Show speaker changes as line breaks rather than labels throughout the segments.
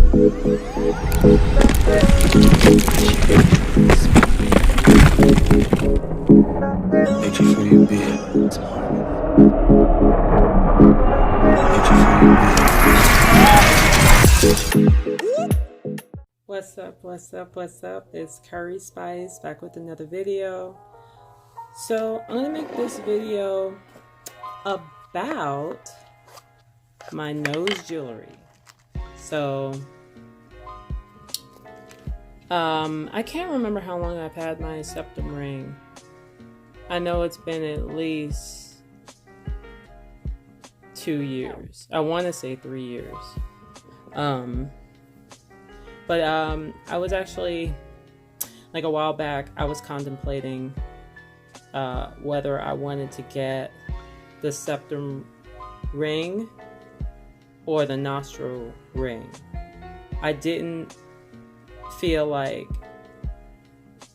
What's up? It's Curry Spice back with another video. So I'm gonna make this video about my nose jewelry. So I can't remember how long I've had my septum ring. I know it's been at least 2 years. I want to say 3 years. But I was actually, like a while back, I was contemplating whether I wanted to get the septum ring or the nostril ring. I didn't feel like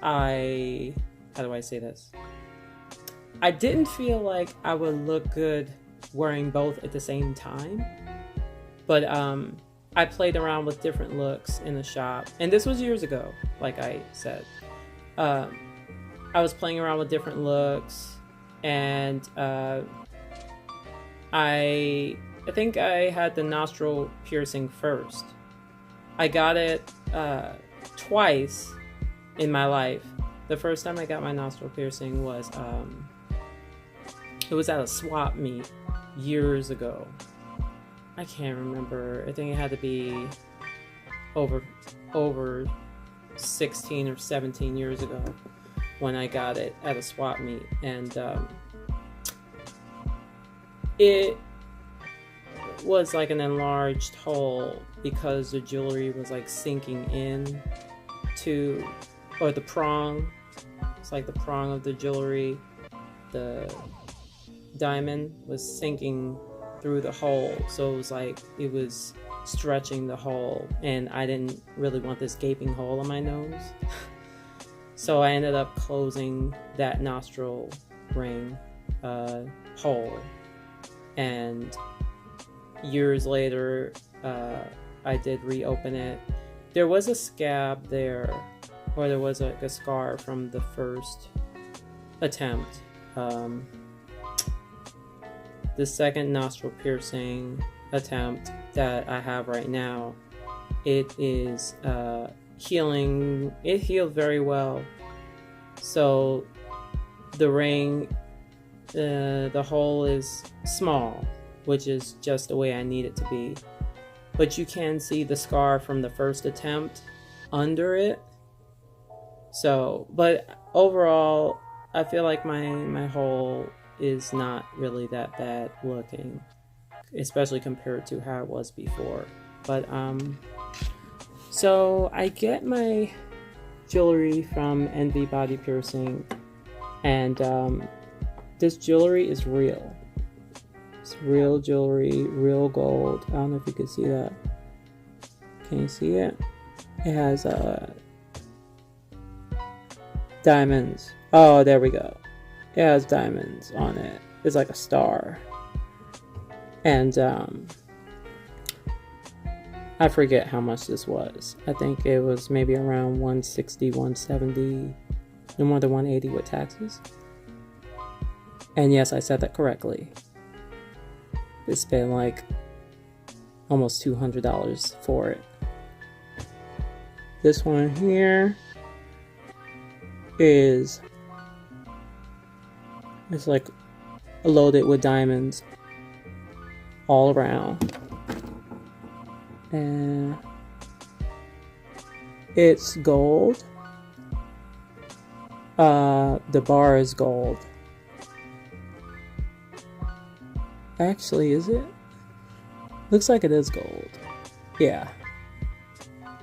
how do I say this? I didn't feel like I would look good wearing both at the same time. But I played around with different looks in the shop, and this was years ago, like I said. I was playing around with different looks, and I think I had the nostril piercing first. I got it twice in my life. The first time I got my nostril piercing was it was at a swap meet years ago. I can't remember. I think it had to be over 16 or 17 years ago when I got it at a swap meet, and it was like an enlarged hole because the jewelry was like sinking in to, or the prong. It's like the prong of the jewelry. The diamond was sinking through the hole, so it was like it was stretching the hole, and I didn't really want this gaping hole in my nose. So I ended up closing that nostril ring hole, and years later I did reopen it. There was a scab there, or there was like a scar from the first attempt. The second nostril piercing attempt that I have right now, it is healing. It healed very well. So the ring, the hole is small, which is just the way I need it to be. But you can see the scar from the first attempt under it. So, but overall, I feel like my hole is not really that bad looking, especially compared to how it was before. But so I get my jewelry from Envy Body Piercing, and this jewelry is real. It's real jewelry, real gold. I don't know if you can see that. Can you see it? It has diamonds. Oh, there we go. It has diamonds on it. It's like a star. And I forget how much this was. I think it was maybe around 160, 170, no more than 180 with taxes. And yes, I said that correctly. It's been like almost $200 for it. This one here is, it's like loaded with diamonds all around, and it's gold. The bar is gold. Actually, is it? Looks like it is gold. Yeah.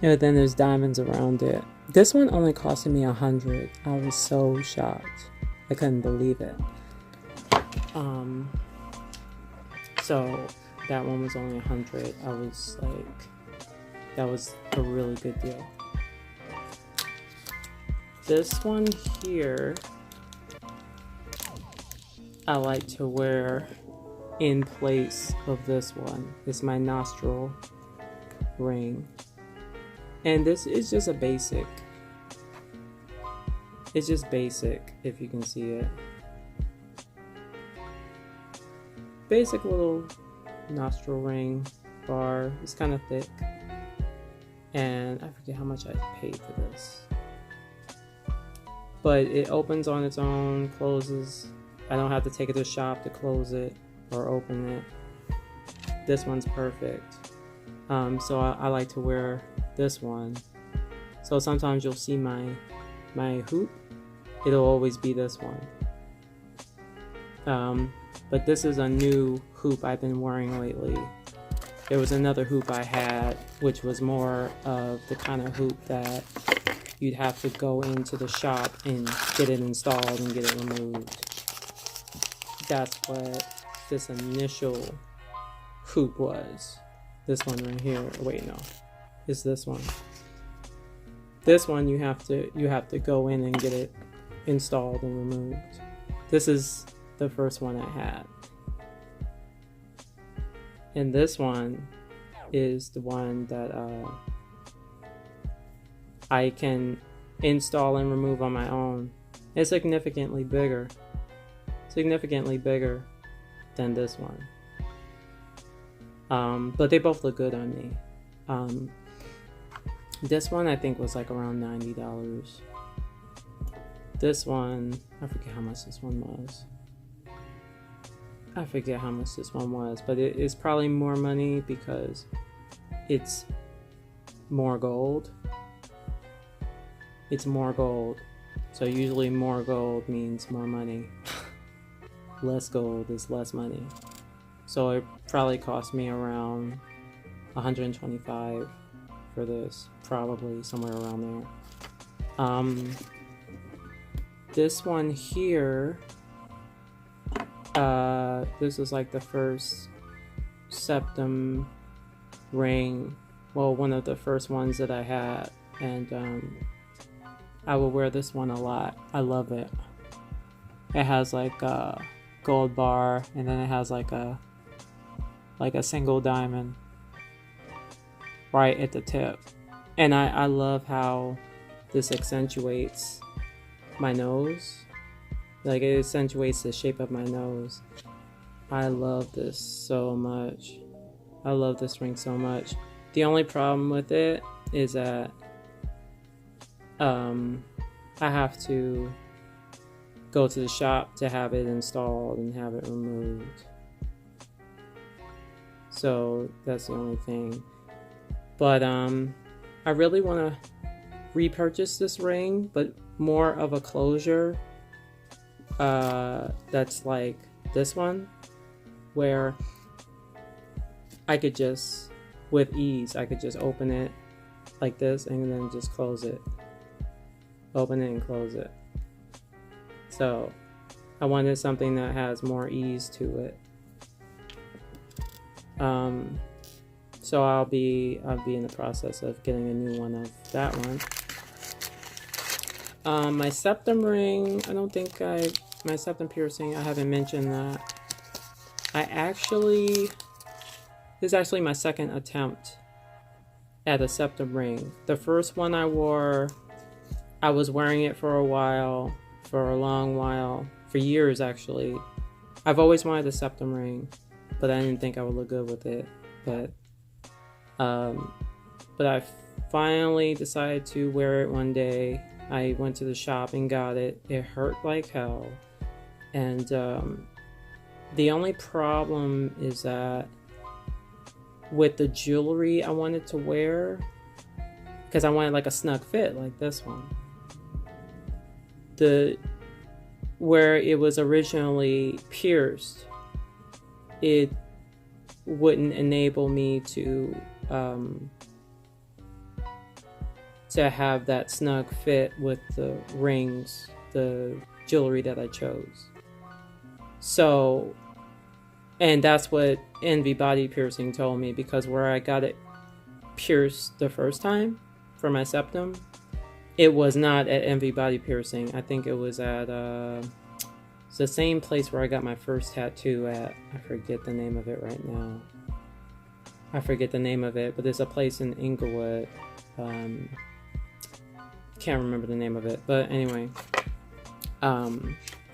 And then there's diamonds around it. This one only costed me $100. I was so shocked. I couldn't believe it. So that one was only $100. I was like, that was a really good deal. This one here, I like to wear in place of this one. It's my nostril ring. And this is just a basic. It's just basic, if you can see it. Basic little nostril ring bar. It's kind of thick. And I forget how much I paid for this. But it opens on its own, closes. I don't have to take it to the shop to close it or open it. This one's perfect. So I like to wear this one. So sometimes you'll see my hoop. It'll always be this one. But this is a new hoop I've been wearing lately. There was another hoop I had, which was more of the kind of hoop that you'd have to go into the shop and get it installed and get it removed. That's what this initial hoop was. This one right here. Wait, no, it's this one. This one you have to go in and get it installed and removed. This is the first one I had. And this one is the one that I can install and remove on my own. It's significantly bigger than this one. But they both look good on me. This one I think was like around $90. This one, I forget how much this one was. But it is probably more money because it's more gold. It's more gold. So usually more gold means more money. Less gold is less money. So it probably cost me around $125 for this, probably somewhere around there. This one here, this is like the first septum ring, well, one of the first ones that I had, and I will wear this one a lot. I love it. It has like a gold bar, and then it has like a single diamond right at the tip. And I love how this accentuates my nose. Like, it accentuates the shape of my nose. I love this so much. I love this ring so much. The only problem with it is that I have to go to the shop to have it installed and have it removed. So that's the only thing. But I really want to repurchase this ring, but more of a closure that's like this one, where I could just, with ease, I could just open it like this and then just close it. Open it and close it. So I wanted something that has more ease to it. So I'll be in the process of getting a new one of that one. My septum ring, my septum piercing, I haven't mentioned that. This is actually my second attempt at a septum ring. The first one I wore, I was wearing it for a long while, for years actually. I've always wanted a septum ring, but I didn't think I would look good with it. But I finally decided to wear it one day. I went to the shop and got it. It hurt like hell. And the only problem is that with the jewelry I wanted to wear, because I wanted like a snug fit like this one, where it was originally pierced, it wouldn't enable me to have that snug fit with the rings, the jewelry that I chose. So, and that's what Envy Body Piercing told me, because where I got it pierced the first time for my septum, it was not at Envy Body Piercing. I think it was at it's the same place where I got my first tattoo at. I forget the name of it right now. I forget the name of it, but there's a place in Inglewood. Can't remember the name of it, but anyway,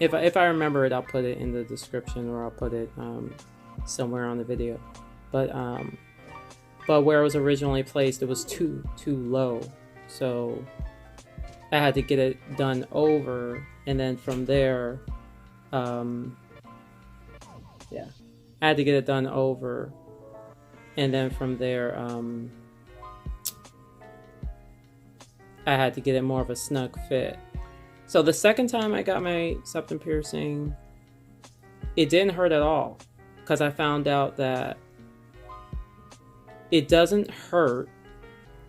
if I remember it, I'll put it in the description, or I'll put it somewhere on the video. But where it was originally placed, it was too low, so I had to get it done over, and then from there, yeah, I had to get it done over, and then from there, I had to get it more of a snug fit. So the second time I got my septum piercing, it didn't hurt at all, because I found out that it doesn't hurt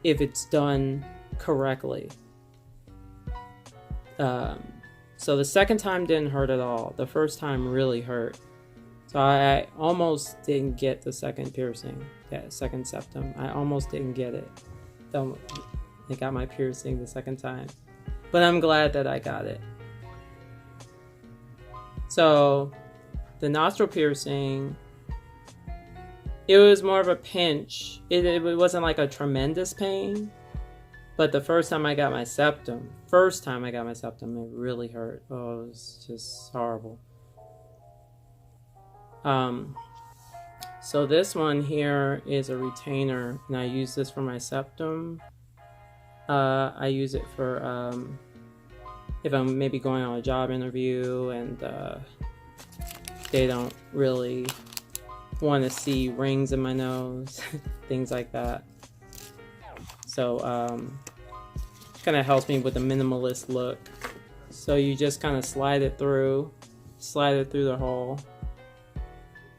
if it's done correctly. So the second time didn't hurt at all. The first time really hurt. So I almost didn't get the second piercing, second septum. I almost didn't get it. I got my piercing the second time. But I'm glad that I got it. So the nostril piercing, it was more of a pinch. It wasn't like a tremendous pain. But the first time I got my septum, it really hurt. Oh, it was just horrible. So this one here is a retainer, and I use this for my septum. I use it for if I'm maybe going on a job interview and they don't really want to see rings in my nose, things like that. So kind of helps me with the minimalist look. So you just kind of slide it through the hole,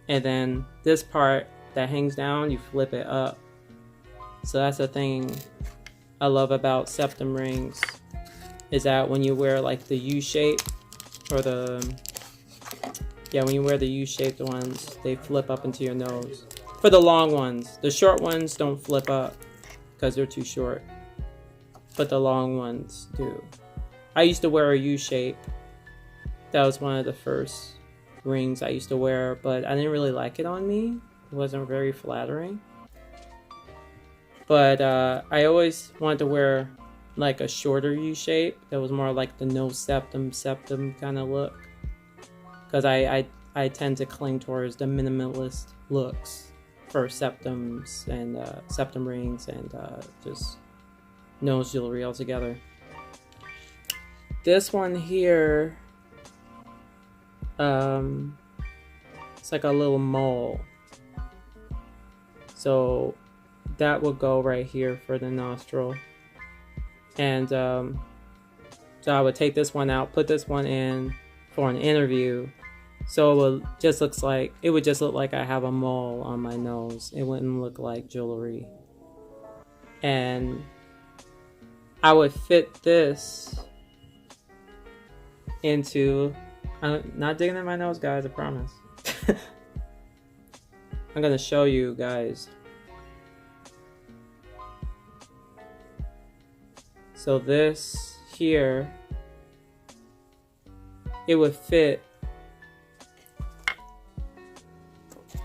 and then this part that hangs down, you flip it up. So that's the thing I love about septum rings, is that when you wear like the U-shape, or when you wear the U-shaped ones, they flip up into your nose. For the long ones, the short ones don't flip up because they're too short, but the long ones do. I used to wear a U-shape. That was one of the first rings I used to wear, but I didn't really like it on me. It wasn't very flattering. But I always wanted to wear like a shorter U-shape that was more like the no septum kind of look, because I tend to cling towards the minimalist looks for septums and septum rings and just nose jewelry altogether. This one here, it's like a little mole, so that will go right here for the nostril. And so I would take this one out, put this one in for an interview, so it would just look like I have a mole on my nose. It wouldn't look like jewelry. And I would fit this into, I'm not digging in my nose, guys, I promise. I'm gonna show you guys. So this here, it would fit,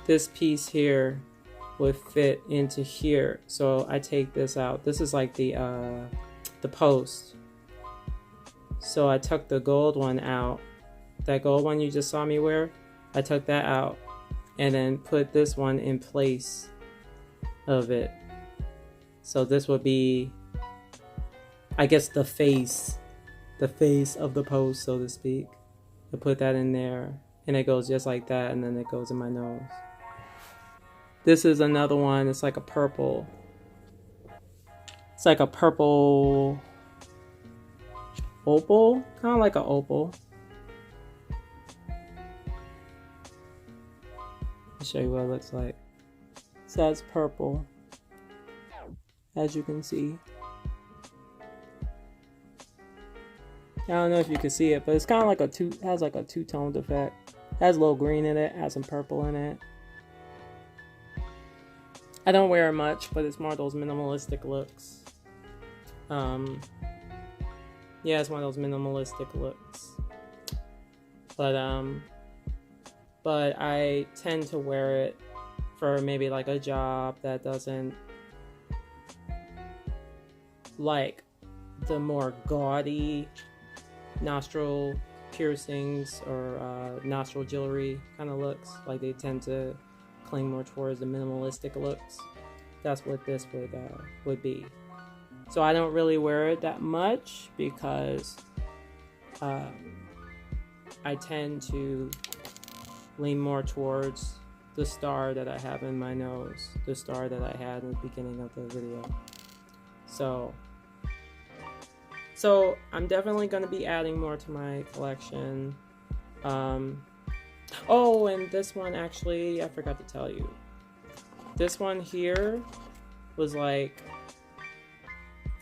this piece here would fit into here. So I take this out. This is like the post. So I took the gold one out. That gold one you just saw me wear, I took that out and then put this one in place of it. So this would be, I guess, the face of the post, so to speak. I put that in there, and it goes just like that, and then it goes in my nose. This is another one. It's like a purple. It's like a purple opal, kind of like an opal. I'll show you what it looks like. So that's purple, as you can see. I don't know if you can see it, but it's kind of like has like a two-toned effect. It has a little green in it, has some purple in it. I don't wear it much, but it's more of those minimalistic looks. Yeah, it's one of those minimalistic looks. But I tend to wear it for maybe like a job that doesn't like the more gaudy nostril piercings or nostril jewelry kind of looks. Like they tend to cling more towards the minimalistic looks. That's what this would be. So I don't really wear it that much because I tend to lean more towards the star that I have in my nose, the star that I had in the beginning of the video. So I'm definitely going to be adding more to my collection. Oh, and this one actually, I forgot to tell you. This one here was like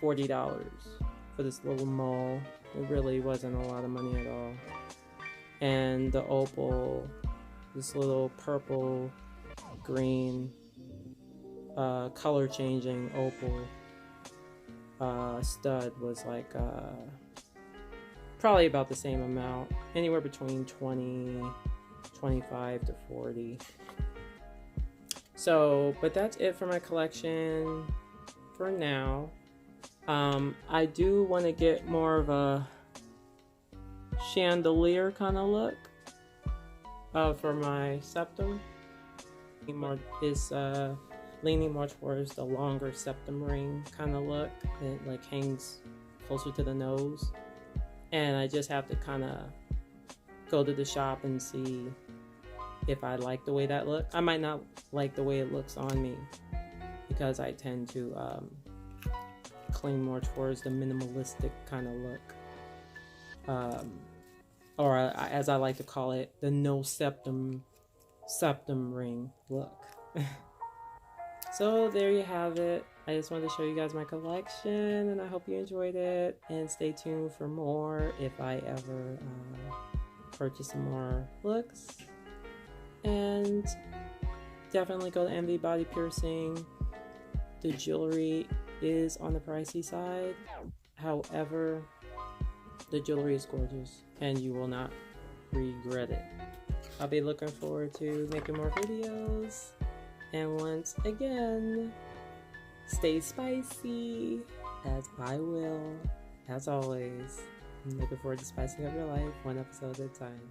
$40 for this little mole. It really wasn't a lot of money at all. And the opal, this little purple, green, color changing opal stud was like probably about the same amount, anywhere between 25 to 40. So, but that's it for my collection for now. I do want to get more of a chandelier kind of look for my septum. Is leaning more towards the longer septum ring kind of look. It like hangs closer to the nose, and I just have to kind of go to the shop and see if I like the way that looks. I might not like the way it looks on me because I tend to cling more towards the minimalistic kind of look, or as I like to call it, the no septum ring look. So there you have it. I just wanted to show you guys my collection, and I hope you enjoyed it, and stay tuned for more if I ever purchase some more looks. And definitely go to Envy Body Piercing. The jewelry is on the pricey side. However, the jewelry is gorgeous and you will not regret it. I'll be looking forward to making more videos. And once again, stay spicy, as I will, as always. I'm looking forward to spicing up your life one episode at a time.